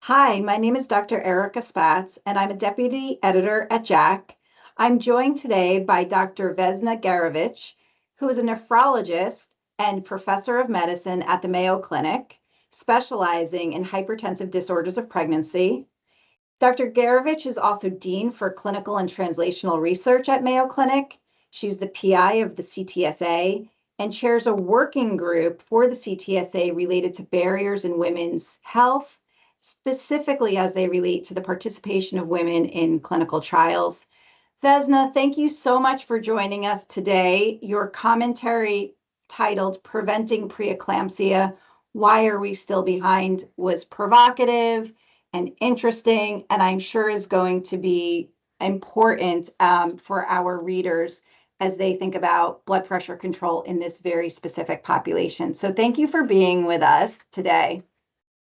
Hi, my name is Dr. Erica Spatz, and I'm a deputy editor at JACC. I'm joined today by Dr. Vesna Garovic, who is a nephrologist and professor of medicine at the Mayo Clinic, specializing in hypertensive disorders of pregnancy. Dr. Garovic is also Dean for Clinical and Translational Research at Mayo Clinic. She's the PI of the CTSA and chairs a working group for the CTSA related to barriers in women's health, specifically as they relate to the participation of women in clinical trials. Vesna, thank you so much for joining us today. Your commentary titled Preventing Preeclampsia, Why Are We Still Behind was provocative and interesting, and I'm sure is going to be important for our readers as they think about blood pressure control in this very specific population. So thank you for being with us today.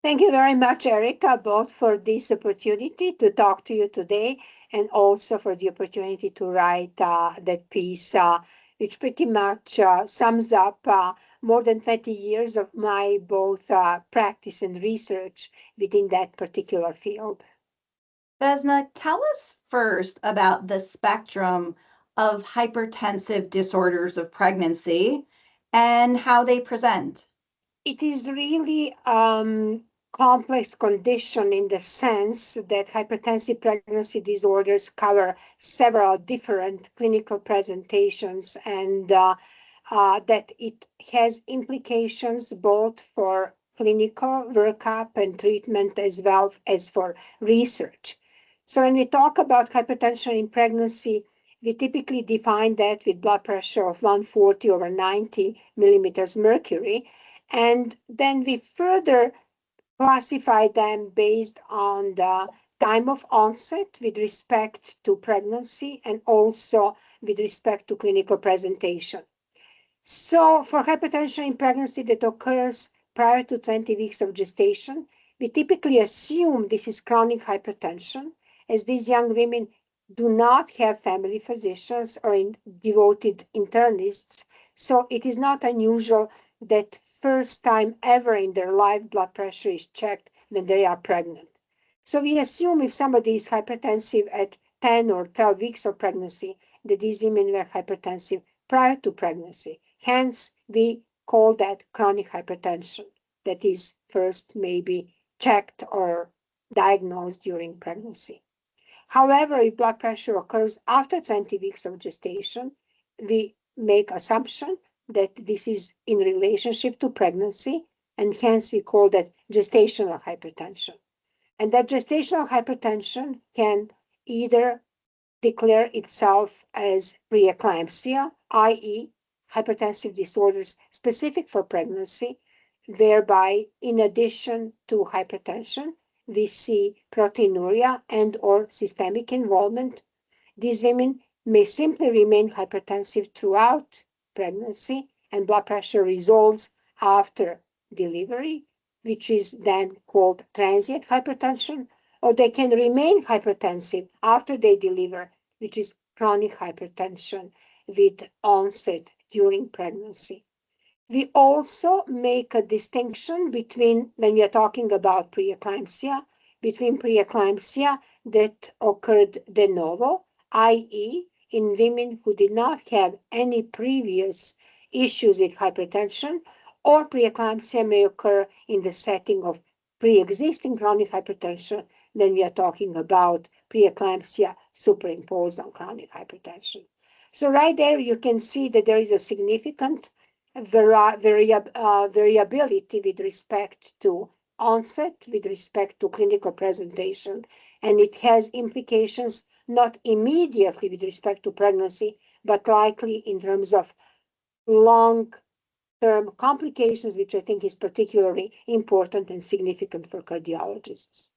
Thank you very much, Erica, both for this opportunity to talk to you today and also for the opportunity to write that piece, which pretty much sums up more than 20 years of my both practice and research within that particular field. Vesna, tell us first about the spectrum of hypertensive disorders of pregnancy and how they present. It is really complex condition in the sense that hypertensive pregnancy disorders cover several different clinical presentations and that it has implications both for clinical workup and treatment as well as for research. So when we talk about hypertension in pregnancy, we typically define that with blood pressure of 140 over 90 millimeters mercury. And then we further classify them based on the time of onset with respect to pregnancy and also with respect to clinical presentation. So for hypertension in pregnancy that occurs prior to 20 weeks of gestation, we typically assume this is chronic hypertension, as these young women do not have family physicians or devoted internists. So it is not unusual that first time ever in their life blood pressure is checked when they are pregnant. So we assume if somebody is hypertensive at 10 or 12 weeks of pregnancy, that these women were hypertensive prior to pregnancy. Hence, we call that chronic hypertension that is first maybe checked or diagnosed during pregnancy. However, if blood pressure occurs after 20 weeks of gestation, we make assumption that this is in relationship to pregnancy, and hence we call that gestational hypertension. And that gestational hypertension can either declare itself as preeclampsia, i.e., hypertensive disorders specific for pregnancy, whereby in addition to hypertension, we see proteinuria and or systemic involvement. These women may simply remain hypertensive throughout pregnancy and blood pressure resolves after delivery, which is then called transient hypertension, or they can remain hypertensive after they deliver, which is chronic hypertension with onset during pregnancy. We also make a distinction between, when we are talking about preeclampsia, between preeclampsia that occurred de novo, i.e., in women who did not have any previous issues with hypertension, or preeclampsia may occur in the setting of pre-existing chronic hypertension, then we are talking about preeclampsia superimposed on chronic hypertension. So right there you can see that there is a significant variability with respect to onset, with respect to clinical presentation, and it has implications not immediately with respect to pregnancy, but likely in terms of long-term complications, which I think is particularly important and significant for cardiologists.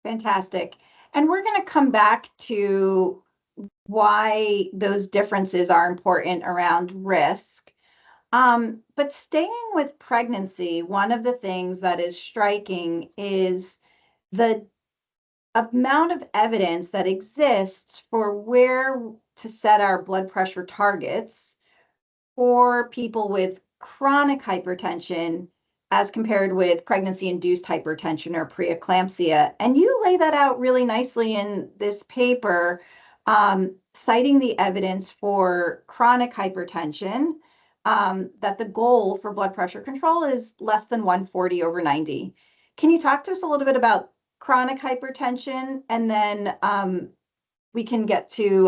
Fantastic. And we're going to come back to why those differences are important around risk. But staying with pregnancy, one of the things that is striking is the amount of evidence that exists for where to set our blood pressure targets for people with chronic hypertension as compared with pregnancy-induced hypertension or preeclampsia. And you lay that out really nicely in this paper, citing the evidence for chronic hypertension, that the goal for blood pressure control is less than 140/90. Can you talk to us a little bit about chronic hypertension, and then we can get to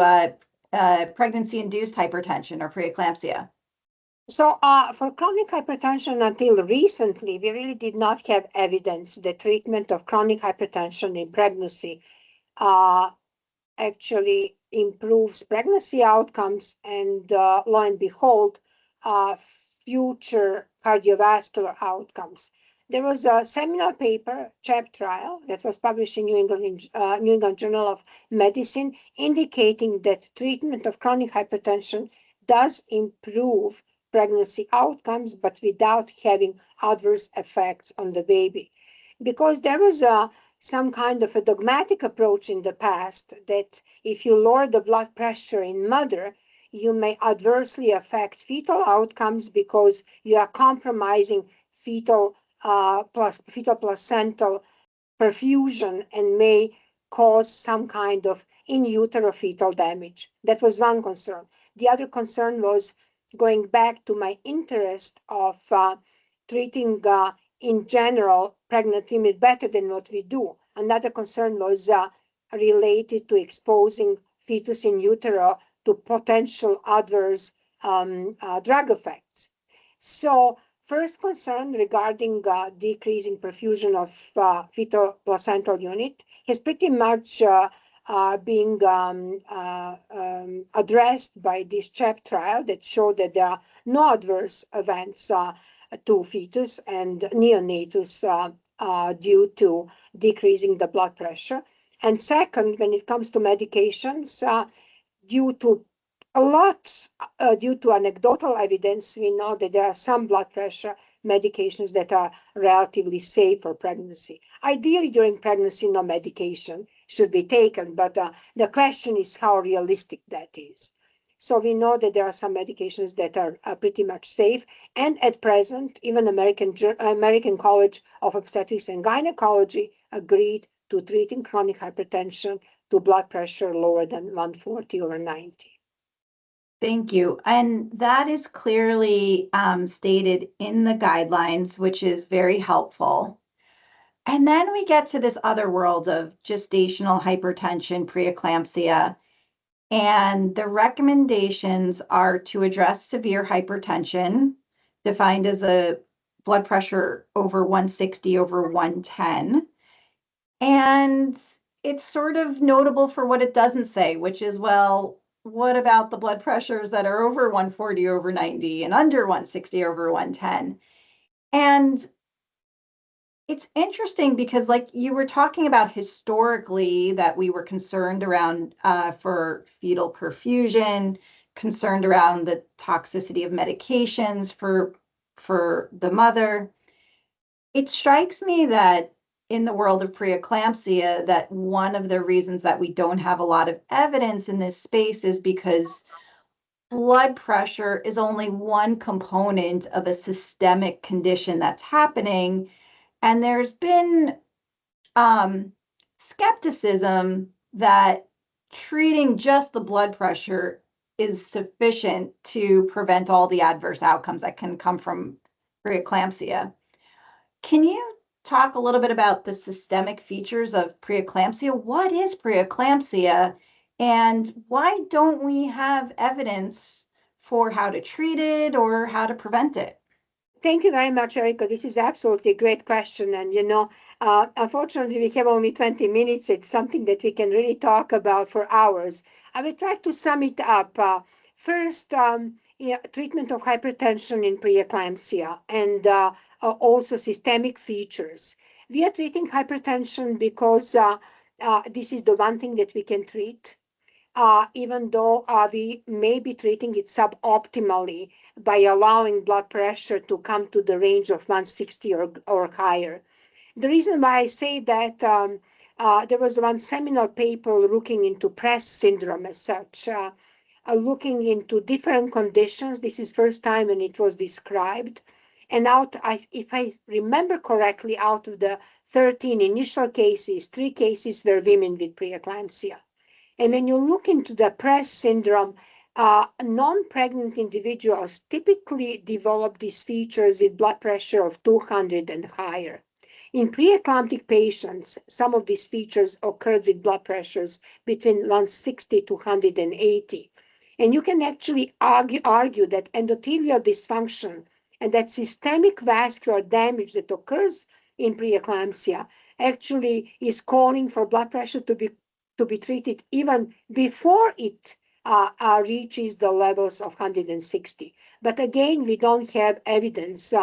pregnancy-induced hypertension or preeclampsia? So for chronic hypertension, until recently, we really did not have evidence that treatment of chronic hypertension in pregnancy actually improves pregnancy outcomes, and lo and behold, future cardiovascular outcomes. There was a seminal paper, JACC trial, that was published in New England Journal of Medicine, indicating that treatment of chronic hypertension does improve pregnancy outcomes, but without having adverse effects on the baby. Because there was some kind of a dogmatic approach in the past that if you lower the blood pressure in mother, you may adversely affect fetal outcomes because you are compromising fetal placental perfusion and may cause some kind of in utero fetal damage. That was one concern. The other concern was going back to my interest of treating in general pregnant women better than what we do. Another concern was related to exposing fetus in utero to potential adverse drug effects. So first concern regarding decreasing perfusion of fetal placental unit has pretty much being addressed by this JACC trial that showed that there are no adverse events to fetus and neonatus due to decreasing the blood pressure. And second, when it comes to medications, due to anecdotal evidence, we know that there are some blood pressure medications that are relatively safe for pregnancy. Ideally, during pregnancy, no medication should be taken, but the question is how realistic that is. So we know that there are some medications that are pretty much safe, and at present, even American College of Obstetrics and Gynecology agreed to treating chronic hypertension to blood pressure lower than 140/90. Thank you. And that is clearly stated in the guidelines, which is very helpful. And then we get to this other world of gestational hypertension, preeclampsia, and the recommendations are to address severe hypertension, defined as a blood pressure over 160/110. And it's sort of notable for what it doesn't say, which is, well, what about the blood pressures that are over 140/90 and under 160/110? And it's interesting because, like you were talking about historically, that we were concerned around for fetal perfusion, concerned around the toxicity of medications for the mother. It strikes me that in the world of preeclampsia, that one of the reasons that we don't have a lot of evidence in this space is because blood pressure is only one component of a systemic condition that's happening. And there's been skepticism that treating just the blood pressure is sufficient to prevent all the adverse outcomes that can come from preeclampsia. Can you talk a little bit about the systemic features of preeclampsia? What is preeclampsia, and why don't we have evidence for how to treat it or how to prevent it? Thank you very much, Erica. This is absolutely a great question. And, unfortunately, we have only 20 minutes. It's something that we can really talk about for hours. I will try to sum it up. First, treatment of hypertension in preeclampsia, and also systemic features. We are treating hypertension because this is the one thing that we can treat, even though we may be treating it suboptimally by allowing blood pressure to come to the range of 160 or higher. The reason why I say that, there was one seminal paper looking into PRESS syndrome as such, looking into different conditions. This is first time when it was described. And if I remember correctly, out of the 13 initial cases, 3 cases were women with preeclampsia. And when you look into the PRESS syndrome, non-pregnant individuals typically develop these features with blood pressure of 200 and higher. In preeclamptic patients, some of these features occurred with blood pressures between 160 to 180. And you can actually argue that endothelial dysfunction and that systemic vascular damage that occurs in preeclampsia actually is calling for blood pressure to be treated even before it reaches the levels of 160. But again, we don't have evidence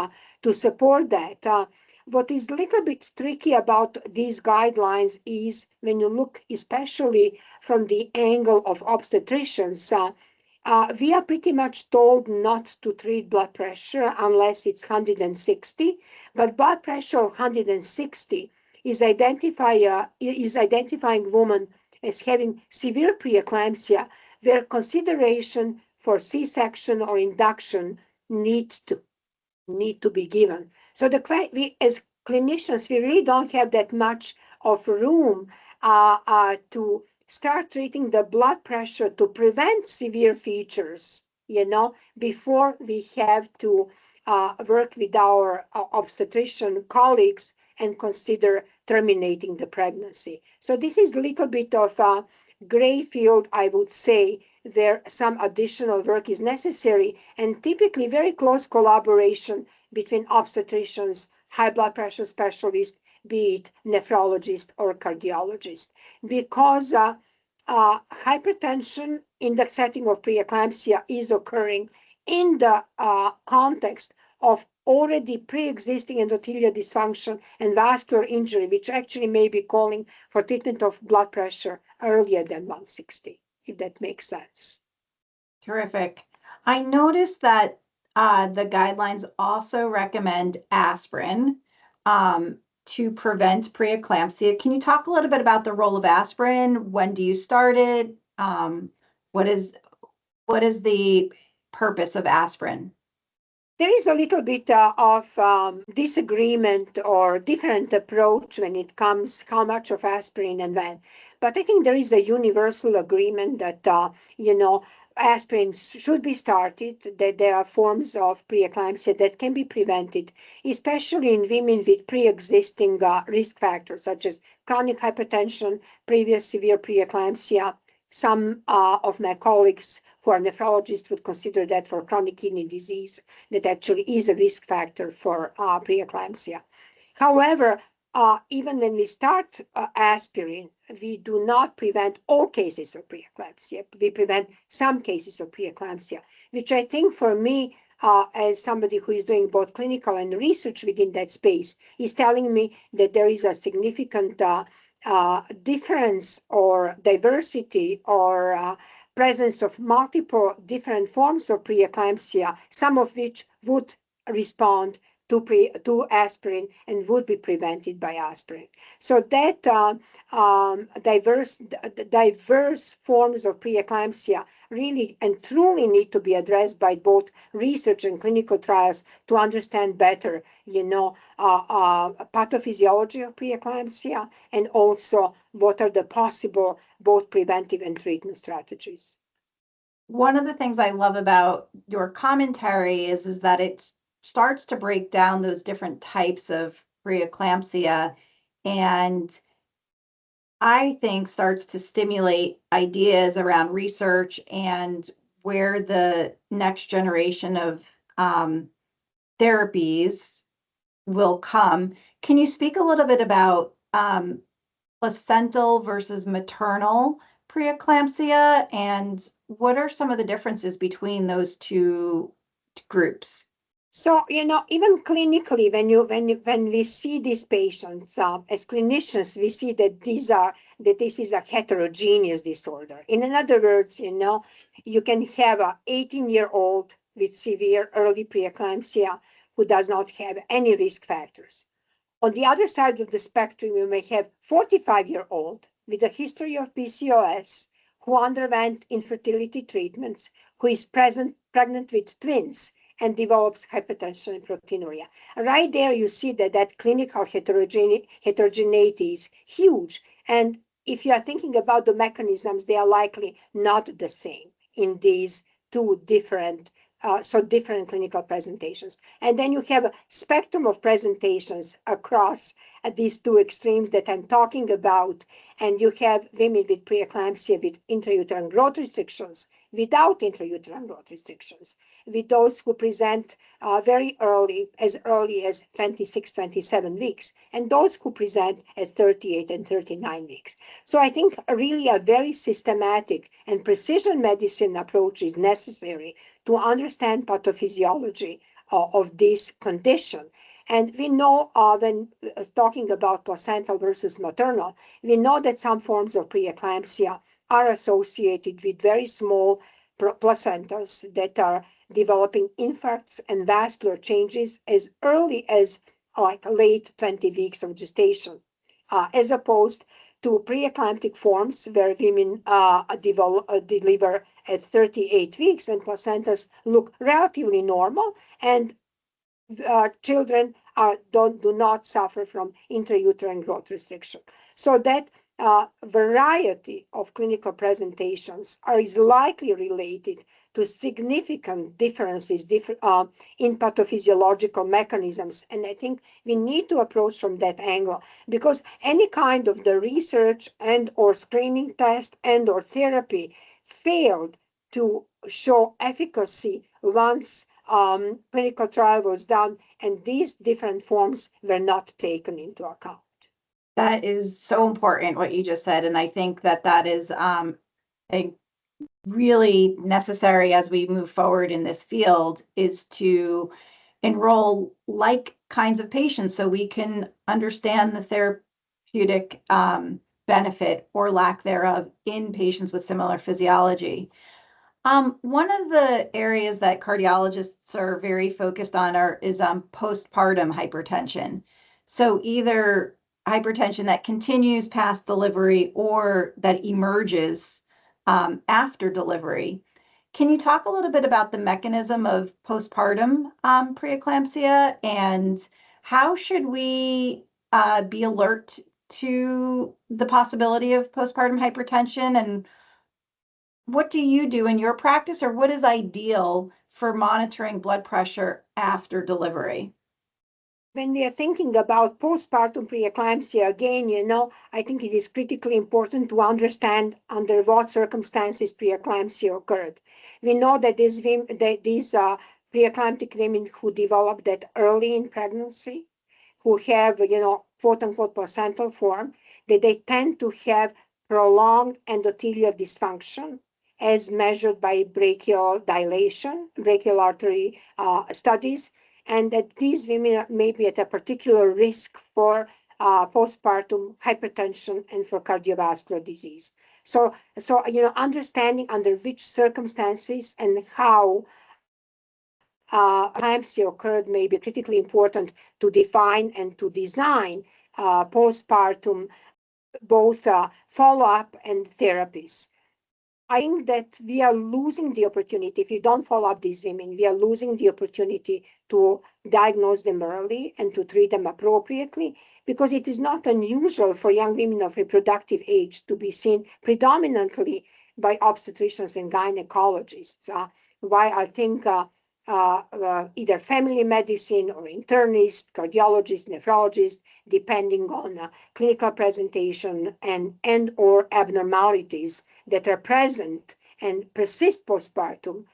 to support that. What is a little bit tricky about these guidelines is when you look especially from the angle of obstetricians, we are pretty much told not to treat blood pressure unless it's 160, but blood pressure of 160 is identifying women as having severe preeclampsia, where consideration for C-section or induction need to be given. So we, as clinicians, we really don't have that much of room to start treating the blood pressure to prevent severe features, before we have to work with our obstetrician colleagues and consider terminating the pregnancy. So this is a little bit of a gray field, I would say, where some additional work is necessary, and typically very close collaboration between obstetricians, high blood pressure specialists, be it nephrologist or cardiologist, because hypertension in the setting of preeclampsia is occurring in the context of already pre-existing endothelial dysfunction and vascular injury, which actually may be calling for treatment of blood pressure earlier than 160, if that makes sense. Terrific. I noticed that the guidelines also recommend aspirin to prevent preeclampsia. Can you talk a little bit about the role of aspirin? When do you start it? What is the purpose of aspirin? There is a little bit of disagreement or different approach when it comes how much of aspirin and when. But I think there is a universal agreement that, aspirin should be started, that there are forms of preeclampsia that can be prevented, especially in women with pre-existing risk factors, such as chronic hypertension, previous severe preeclampsia. Some of my colleagues who are nephrologists would consider that for chronic kidney disease, that actually is a risk factor for preeclampsia. However, even when we start aspirin, we do not prevent all cases of preeclampsia. We prevent some cases of preeclampsia, which I think for me, as somebody who is doing both clinical and research within that space, is telling me that there is a significant difference or diversity or presence of multiple different forms of preeclampsia, some of which would respond to aspirin and would be prevented by aspirin. So that diverse forms of preeclampsia really and truly need to be addressed by both research and clinical trials to understand better, pathophysiology of preeclampsia and also what are the possible both preventive and treatment strategies. One of the things I love about your commentary is that it starts to break down those different types of preeclampsia, and I think starts to stimulate ideas around research and where the next generation of therapies will come. Can you speak a little bit about placental versus maternal preeclampsia, and what are some of the differences between those two groups? So, even clinically, when we see these patients, as clinicians, we see that this is a heterogeneous disorder. In other words, you can have an 18-year-old with severe early preeclampsia who does not have any risk factors. On the other side of the spectrum, you may have 45-year-old with a history of PCOS who underwent infertility treatments, who is pregnant with twins, and develops hypertension and proteinuria. Right there, you see that clinical heterogeneity is huge. And if you are thinking about the mechanisms, they are likely not the same in these two different different clinical presentations. And then you have a spectrum of presentations across these two extremes that I'm talking about. And you have women with preeclampsia with intrauterine growth restrictions, without intrauterine growth restrictions, with those who present very early as 26, 27 weeks, and those who present at 38 and 39 weeks. So I think really a very systematic and precision medicine approach is necessary to understand pathophysiology of this condition. And we know when talking about placental versus maternal, we know that some forms of preeclampsia are associated with very small placentas that are developing infarcts and vascular changes as early as like late 20 weeks of gestation, as opposed to preeclamptic forms where women deliver at 38 weeks and placentas look relatively normal, and children do not suffer from intrauterine growth restriction. So that variety of clinical presentations is likely related to significant differences in pathophysiological mechanisms. And I think we need to approach from that angle, because any kind of the research and or screening test and or therapy failed to show efficacy once clinical trial was done, and these different forms were not taken into account. That is so important, what you just said. And I think that is a really necessary as we move forward in this field, is to enroll like kinds of patients so we can understand the therapeutic benefit or lack thereof in patients with similar physiology. One of the areas that cardiologists are very focused on is postpartum hypertension. So either hypertension that continues past delivery or that emerges after delivery. Can you talk a little bit about the mechanism of postpartum preeclampsia, and how should we be alert to the possibility of postpartum hypertension, and what do you do in your practice, or what is ideal for monitoring blood pressure after delivery? When we are thinking about postpartum preeclampsia, again, I think it is critically important to understand under what circumstances preeclampsia occurred. We know that these preeclamptic women who develop that early in pregnancy, who have, quote unquote, placental form, that they tend to have prolonged endothelial dysfunction as measured by brachial dilation, brachial artery studies, and that these women may be at a particular risk for postpartum hypertension and for cardiovascular disease. So understanding under which circumstances and how preeclampsia occurred may be critically important to define and to design postpartum, both follow-up and therapies. I think that we are losing the opportunity. If you don't follow up these women, we are losing the opportunity to diagnose them early and to treat them appropriately, because it is not unusual for young women of reproductive age to be seen predominantly by obstetricians and gynecologists. Why I think either family medicine or internist, cardiologist, nephrologist, depending on clinical presentation and or abnormalities that are present and persist postpartum,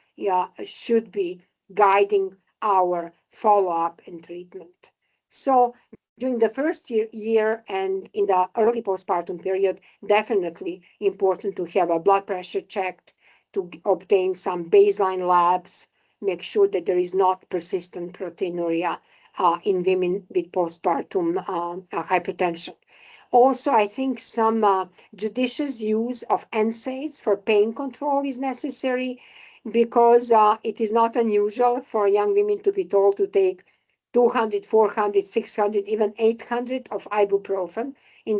should be guiding our follow-up and treatment. So during the first year and in the early postpartum period, definitely important to have a blood pressure checked, to obtain some baseline labs, make sure that there is not persistent proteinuria in women with postpartum hypertension. Also, I think some judicious use of NSAIDs for pain control is necessary, because it is not unusual for young women to be told to take 200, 400, 600, even 800 of ibuprofen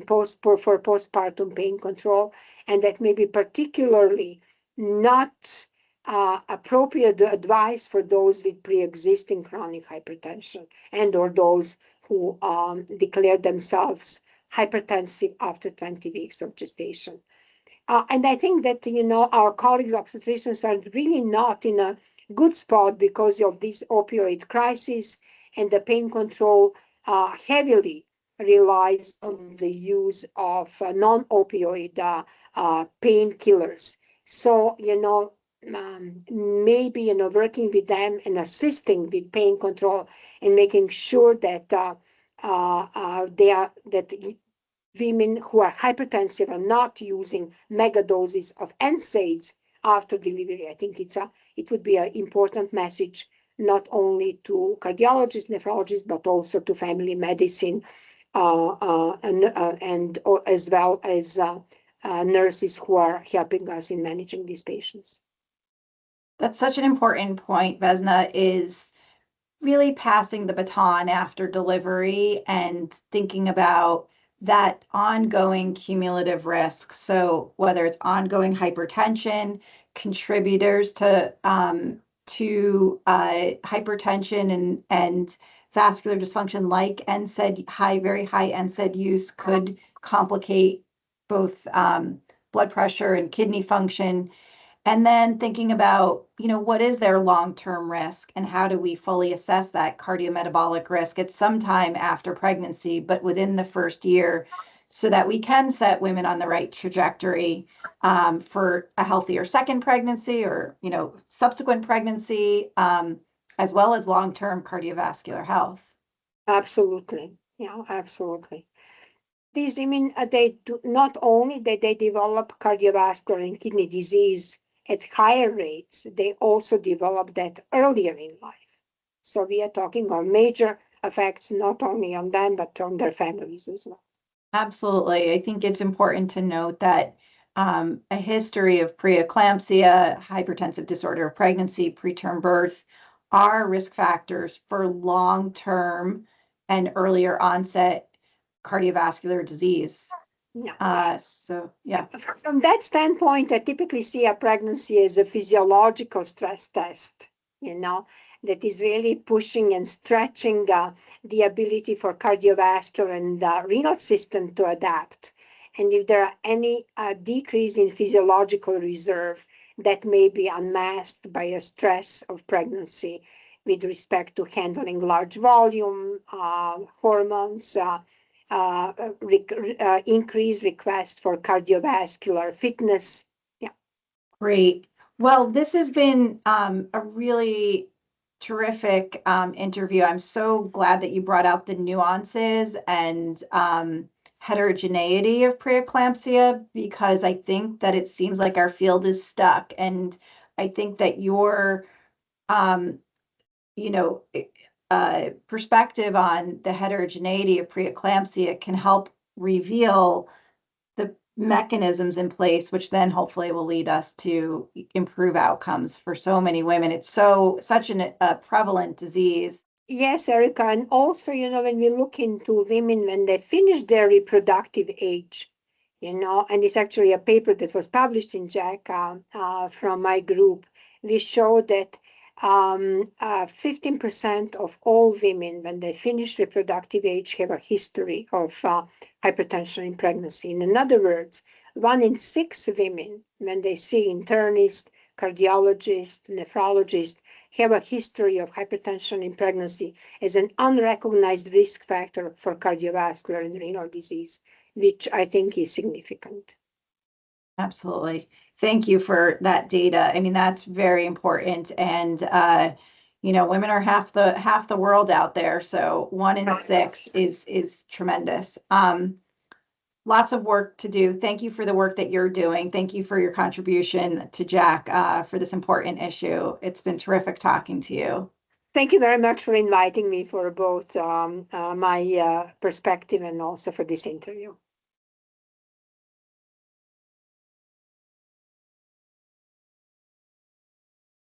for postpartum pain control, and that may be particularly not appropriate advice for those with pre-existing chronic hypertension and or those who declare themselves hypertensive after 20 weeks of gestation. And I think that, our colleagues obstetricians are really not in a good spot because of this opioid crisis, and the pain control heavily relies on the use of non-opioid painkillers. So, maybe, working with them and assisting with pain control and making sure that women who are hypertensive are not using mega doses of NSAIDs after delivery. I think it would be an important message not only to cardiologists, nephrologists, but also to family medicine and as well as nurses who are helping us in managing these patients. That's such an important point, Vesna, is really passing the baton after delivery and thinking about that ongoing cumulative risk. So whether it's ongoing hypertension, contributors to hypertension and vascular dysfunction like NSAID, very high NSAID use could complicate both blood pressure and kidney function. And then thinking about, what is their long-term risk and how do we fully assess that cardiometabolic risk at some time after pregnancy, but within the first year, so that we can set women on the right trajectory for a healthier second pregnancy or, subsequent pregnancy, as well as long-term cardiovascular health. Absolutely. Yeah, absolutely. These women, they do not only that they develop cardiovascular and kidney disease at higher rates, they also develop that earlier in life. So we are talking of major effects, not only on them, but on their families as well. Absolutely. I think it's important to note that a history of preeclampsia, hypertensive disorder of pregnancy, preterm birth are risk factors for long-term and earlier onset cardiovascular disease. Yeah. Yeah. From that standpoint, I typically see a pregnancy as a physiological stress test, that is really pushing and stretching the ability for cardiovascular and the renal system to adapt. And if there are any decrease in physiological reserve, that may be unmasked by a stress of pregnancy with respect to handling large volume, hormones, increased request for cardiovascular fitness. Yeah. Great. Well, this has been a really terrific interview. I'm so glad that you brought out the nuances and heterogeneity of preeclampsia, because I think that it seems like our field is stuck. And I think that your perspective on the heterogeneity of preeclampsia can help reveal the mechanisms in place, which then hopefully will lead us to improve outcomes for so many women. It's such a prevalent disease. Yes, Erica. And also, when we look into women when they finish their reproductive age, and it's actually a paper that was published in JACC from my group, we show that 15% of all women, when they finish reproductive age, have a history of hypertension in pregnancy. In other words, 1 in 6 women, when they see internist, cardiologist, nephrologist, have a history of hypertension in pregnancy as an unrecognized risk factor for cardiovascular and renal disease, which I think is significant. Absolutely. Thank you for that data. I mean, that's very important. And, women are half the world out there. So 1 in 6 is tremendous. Lots of work to do. Thank you for the work that you're doing. Thank you for your contribution to JACC for this important issue. It's been terrific talking to you. Thank you very much for inviting me for both my perspective and also for this interview.